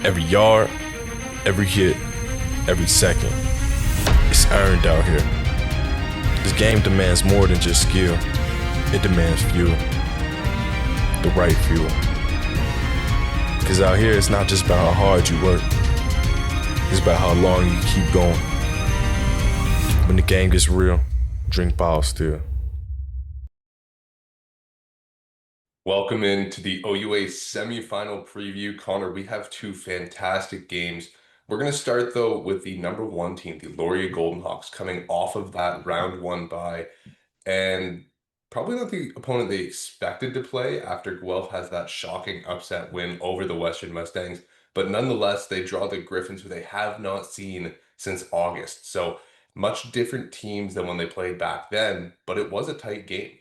Every yard, every hit, every second. It's earned out here. This game demands more than just skill. It demands fuel. The right fuel. Cause out here it's not just about how hard you work. It's about how long you keep going. When the game gets real, drink bottle still. Welcome into the OUA semifinal preview. Connor, we have two fantastic games. We're going to start though with the number one team, the Laurier Golden Hawks, coming off of that round one bye, and probably not the opponent they expected to play after Guelph has that shocking upset win over the Western Mustangs. But nonetheless, they draw the Gryphons, who they have not seen since August. So much different teams than when they played back then, but it was a tight game.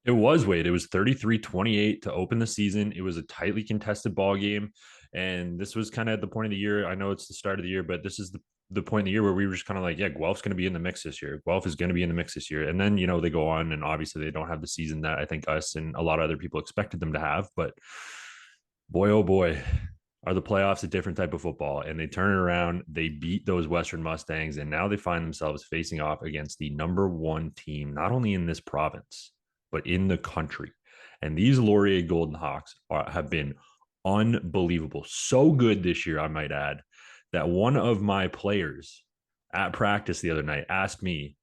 It was Wade. It was 33-28 to open the season. It was a tightly contested ball game. And this was kind of at the point of the year. I know it's the start of the year, but this is the point of the year where we were just kind of like, yeah, Guelph's going to be in the mix this year. Guelph is going to be in the mix this year. And then, they go on and obviously they don't have the season that I think us and a lot of other people expected them to have. But boy, oh boy, are the playoffs a different type of football. And they turn it around. They beat those Western Mustangs. And now they find themselves facing off against the number one team, not only in this province, but in the country. And these Laurier Golden Hawks have been unbelievable. So good this year, I might add, that one of my players at practice the other night asked me,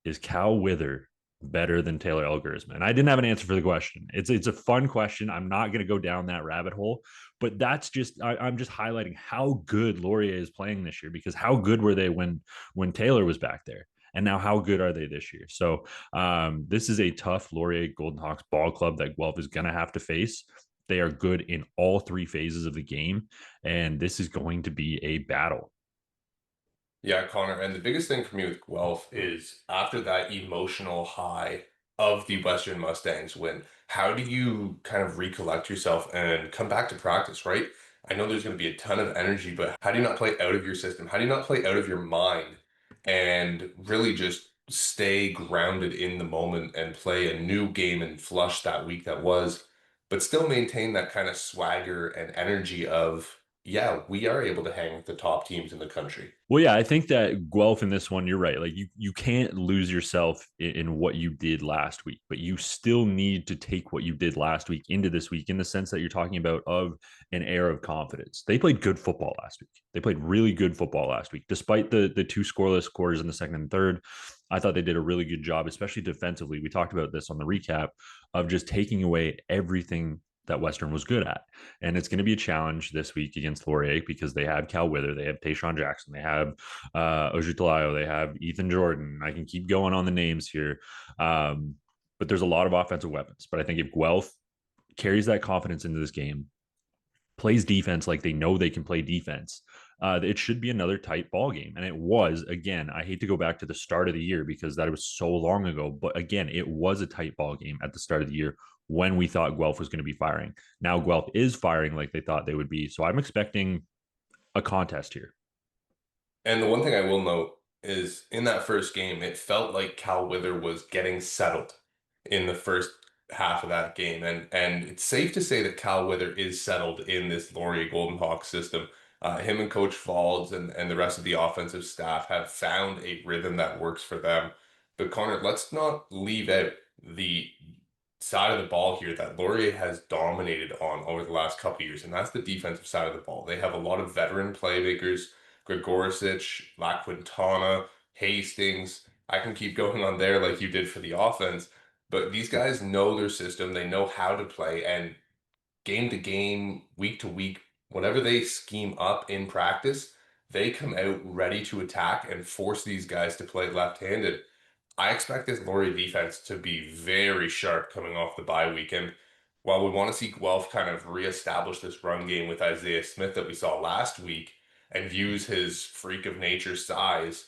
is Cal Wither better than Taylor Elgersman? And I didn't have an answer for the question. It's a fun question. I'm not going to go down that rabbit hole, but that's just I'm just highlighting how good Laurier is playing this year, because how good were they when Taylor was back there? And now how good are they this year? So this is a tough Laurier Golden Hawks ball club that Guelph is going to have to face. They are good in all three phases of the game, and this is going to be a battle. Yeah, Connor. And the biggest thing for me with Guelph is after that emotional high of the Western Mustangs win, how do you kind of recollect yourself and come back to practice, right? I know there's going to be a ton of energy, but how do you not play out of your system? How do you not play out of your mind and really just stay grounded in the moment and play a new game and flush that week that was, but still maintain that kind of swagger and energy of, yeah, we are able to hang with the top teams in the country. Well, yeah, I think that Guelph in this one, you're right. Like you can't lose yourself in what you did last week, but you still need to take what you did last week into this week, in the sense that you're talking about of an air of confidence. They played good football last week. They played really good football last week, despite the two scoreless quarters in the second and third. I thought they did a really good job, especially defensively. We talked about this on the recap of just taking away everything that Western was good at. And it's going to be a challenge this week against Laurier, because they have Cal Wither, they have Tayshawn Jackson, they have Ojutalayo, they have Ethan Jordan. I can keep going on the names here. But there's a lot of offensive weapons. But I think if Guelph carries that confidence into this game, plays defense like they know they can play defense, it should be another tight ball game. And it was. Again, I hate to go back to the start of the year because that was so long ago, but again, it was a tight ball game at the start of the year when we thought Guelph was going to be firing. Now Guelph is firing like they thought they would be. So I'm expecting a contest here. And the one thing I will note is in that first game, it felt like Cal Wither was getting settled in the first half of that game. And it's safe to say that Cal Wither is settled in this Laurier Golden Hawks system. Him and Coach Falls and the rest of the offensive staff have found a rhythm that works for them. But Connor, let's not leave out the side of the ball here that Laurier has dominated on over the last couple of years, and that's the defensive side of the ball. They have a lot of veteran playmakers, Gregoricic, La Quintana, Hastings. I can keep going on there like you did for the offense, but these guys know their system. They know how to play, and game to game, week to week, whatever they scheme up in practice, they come out ready to attack and force these guys to play left-handed. I expect this Laurier defense to be very sharp coming off the bye weekend. While we want to see Guelph kind of reestablish this run game with Isaiah Smith that we saw last week and use his freak of nature size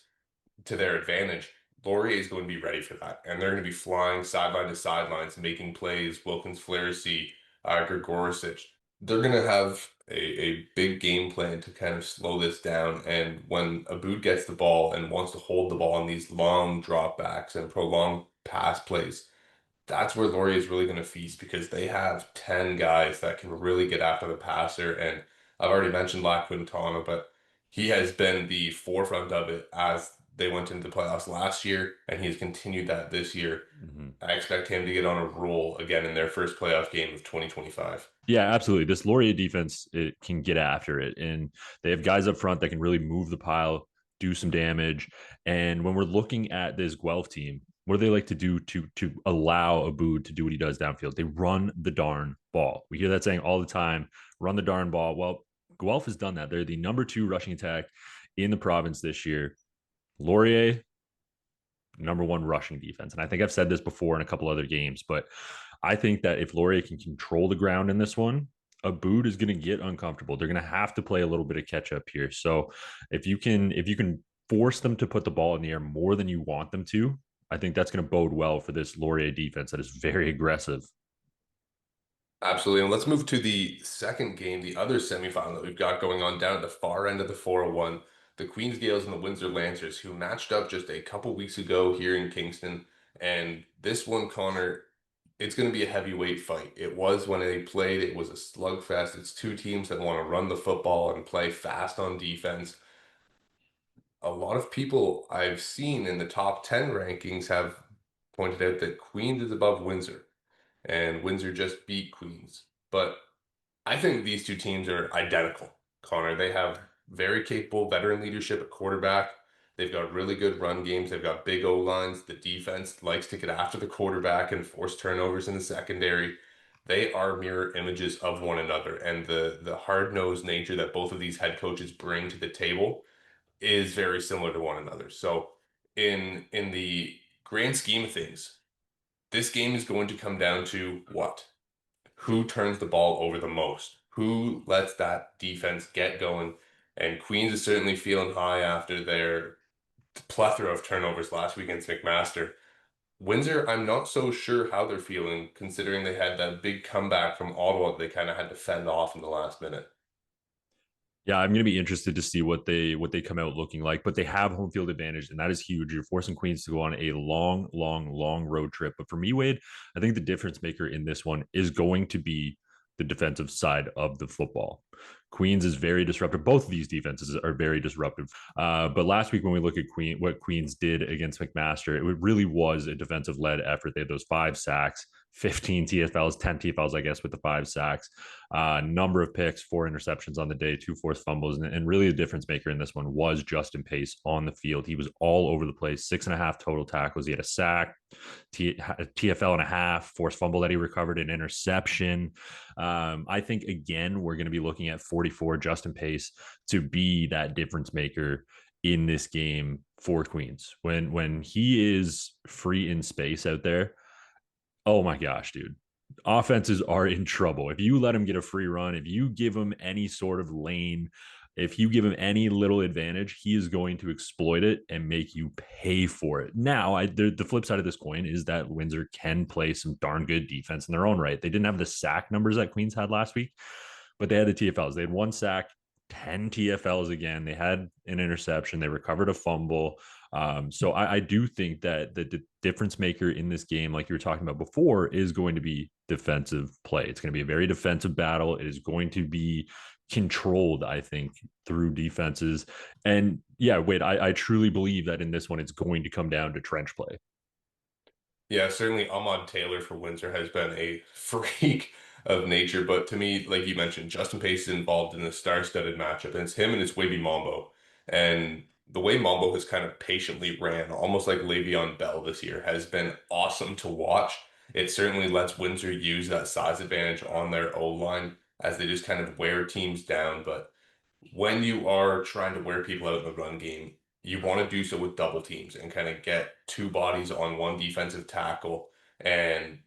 to their advantage, Laurier is going to be ready for that. And they're going to be flying sideline to sidelines, making plays. Wilkins Flaherty, Gregoricic. They're going to have a big game plan to kind of slow this down. And when Aboud gets the ball and wants to hold the ball on these long dropbacks and prolonged pass plays, that's where Laurier is really going to feast, because they have 10 guys that can really get after the passer and I've already mentioned La Quintana, but he has been the forefront of it as they went into the playoffs last year, and he's continued that this year. Mhm. I expect him to get on a roll again in their first playoff game of 2025. Yeah, absolutely. This Laurier defense, it can get after it, and they have guys up front that can really move the pile, do some damage. And when we're looking at this Guelph team, what do they like to do to allow Aboud to do what he does downfield? They run the darn ball. We hear that saying all the time: run the darn ball. Well, Guelph has done that. They're the number 2 rushing attack in the province this year. Laurier, number 1 rushing defense. And I think I've said this before in a couple other games, but I think that if Laurier can control the ground in this one, Aboud is going to get uncomfortable. They're going to have to play a little bit of catch up here. So if you can force them to put the ball in the air more than you want them to, I think that's going to bode well for this Laurier defense that is very aggressive. Absolutely. And let's move to the second game, the other semifinal that we've got going on down at the far end of the 401. The Queens Gaels and the Windsor Lancers, who matched up just a couple weeks ago here in Kingston. And this one, Connor, it's going to be a heavyweight fight. It was when they played, it was a slugfest. It's two teams that want to run the football and play fast on defense. A lot of people I've seen in the top 10 rankings have pointed out that Queens is above Windsor, and Windsor just beat Queens. But I think these two teams are identical, Connor. They have very capable veteran leadership at quarterback. They've got really good run games. They've got big O lines. The defense likes to get after the quarterback and force turnovers in the secondary. They are mirror images of one another, and the hard-nosed nature that both of these head coaches bring to the table is very similar to one another. So, in the grand scheme of things, this game is going to come down to what? Who turns the ball over the most? Who lets that defense get going? And Queens is certainly feeling high after their plethora of turnovers last week against McMaster. Windsor, I'm not so sure how they're feeling, considering they had that big comeback from Ottawa that they kind of had to fend off in the last minute. Yeah, I'm going to be interested to see what they come out looking like, but they have home field advantage, and that is huge. You're forcing Queens to go on a long, long, long road trip. But for me, Wade, I think the difference maker in this one is going to be the defensive side of the football. Queens is very disruptive. Both of these defenses are very disruptive. But last week, when we look at what Queens did against McMaster, it really was a defensive led effort. They had those 5 sacks, 15 TFLs, 10 TFLs, I guess, with the 5 sacks, number of picks, 4 interceptions on the day, 2 forced fumbles. And really the difference maker in this one was Justin Pace on the field. He was all over the place, 6.5 total tackles. He had a sack, TFL and a half, forced fumble that he recovered, an interception. I think, again, we're going to be looking at 44 Justin Pace to be that difference maker in this game for Queens. When he is free in space out there, oh my gosh, dude. Offenses are in trouble. If you let him get a free run, if you give him any sort of lane, if you give him any little advantage, he is going to exploit it and make you pay for it. Now, the flip side of this coin is that Windsor can play some darn good defense in their own right. They didn't have the sack numbers that Queens had last week, but they had the TFLs. They had 1 sack, 10 TFLs again. They had an interception. They recovered a fumble. So I do think that the difference maker in this game, like you were talking about before, is going to be defensive play. It's going to be a very defensive battle. It is going to be controlled, I think, through defenses. And yeah, wait, I truly believe that in this one, it's going to come down to trench play. Yeah, certainly Ahmad Taylor for Windsor has been a freak of nature. But to me, like you mentioned, Justin Pace is involved in the star-studded matchup, and it's him and it's Wavy Mambo. And the way Mambo has kind of patiently ran, almost like Le'Veon Bell this year, has been awesome to watch. It certainly lets Windsor use that size advantage on their O-line as they just kind of wear teams down. But when you are trying to wear people out in the run game, you want to do so with double teams and kind of get 2 bodies on 1 defensive tackle. And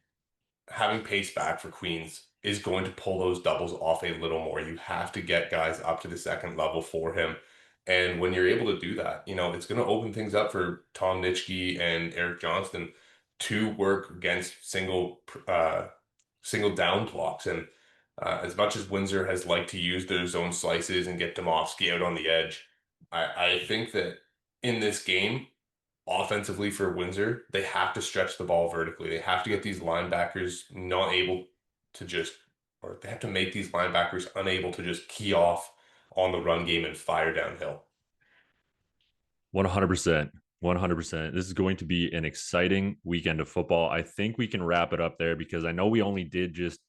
having pace back for Queens is going to pull those doubles off a little more. You have to get guys up to the second level for him. And when you're able to do that, it's going to open things up for Tom Nitschke and Eric Johnston to work against single down blocks. And as much as Windsor has liked to use their zone slices and get Domofsky out on the edge, I think that in this game, offensively for Windsor, they have to stretch the ball vertically. They have to get these linebackers not able to just, or they have to make these linebackers unable to just key off on the run game and fire downhill. 100%. 100%. This is going to be an exciting weekend of football. I think we can wrap it up there because I know we only did just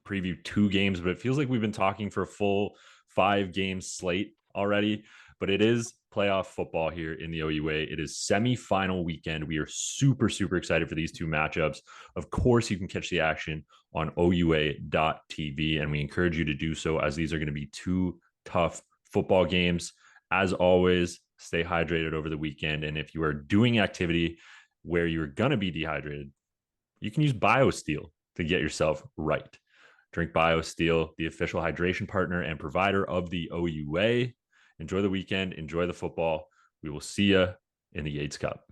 preview 2 games, but it feels like we've been talking for a full 5-game slate already. But it is playoff football here in the OUA. It is semifinal weekend. We are super, super excited for these 2 matchups. Of course, you can catch the action on OUA.tv, and we encourage you to do so as these are going to be 2 tough football games. As always, stay hydrated over the weekend. And if you are doing activity where you're going to be dehydrated, you can use BioSteel to get yourself right. Drink BioSteel, the official hydration partner and provider of the OUA. Enjoy the weekend. Enjoy the football. We will see you in the Yates Cup.